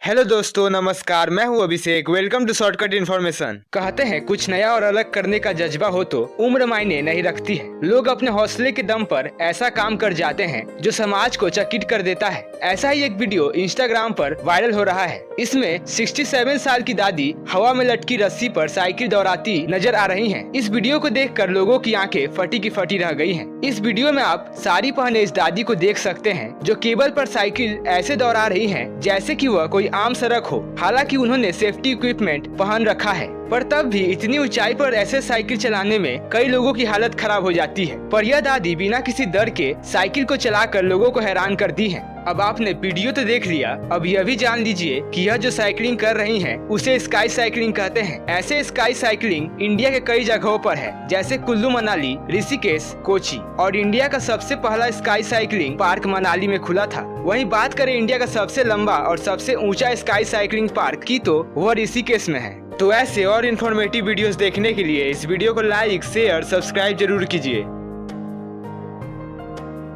Hello दोस्तों, नमस्कार। मैं हूं Abhishek. Welcome to shortcut information. कहते हैं कुछ नया और अलग करने का जज्बा हो तो उम्र मायने नहीं रखती है। लोग अपने हौसले के दम पर ऐसा काम कर जाते हैं जो समाज को चकित कर देता है। ऐसा ही एक वीडियो इंस्टाग्राम पर वायरल हो रहा है। इसमें 67 साल की दादी हवा में लटकी रस्सी पर साइकिल दौड़ाती नजर आ रही हैं। इस वीडियो को देखकर लोगों की आंखें फटी की फटी रह गई हैं। इस वीडियो में आप साड़ी पहने इस दादी को देख सकते हैं जो केबल पर साइकिल ऐसे दौड़ा रही हैं जैसे कि वह कोई आम सड़क हो। हालांकि उन्होंने सेफ्टी इक्विपमेंट पहन रखा है, पर तब भी इतनी ऊंचाई पर ऐसे साइकिल चलाने में कई लोगों की हालत खराब हो जाती है। पर यह दादी बिना किसी डर के साइकिल को चलाकर लोगों को हैरान करती हैं। अब आपने वीडियो तो देख लिया, अब यह भी जान लीजिए कि यह जो साइकिलिंग कर रही हैं, उसे स्काई साइकिलिंग कहते हैं। ऐसे स्काई साइकिलिंग इंडिया के कई जगहों पर है, जैसे कुल्लू मनाली, ऋषिकेश, कोची। और इंडिया का सबसे पहला स्काई साइकिलिंग पार्क मनाली में खुला था। वहीं बात करें इंडिया का सबसे लंबा और सबसे ऊंचा स्काई साइकिलिंग पार्क की, तो वह ऋषिकेश में है। तो ऐसे और इन्फॉर्मेटिव वीडियोस देखने के लिए इस वीडियो को लाइक, शेयर, सब्सक्राइब जरूर कीजिए।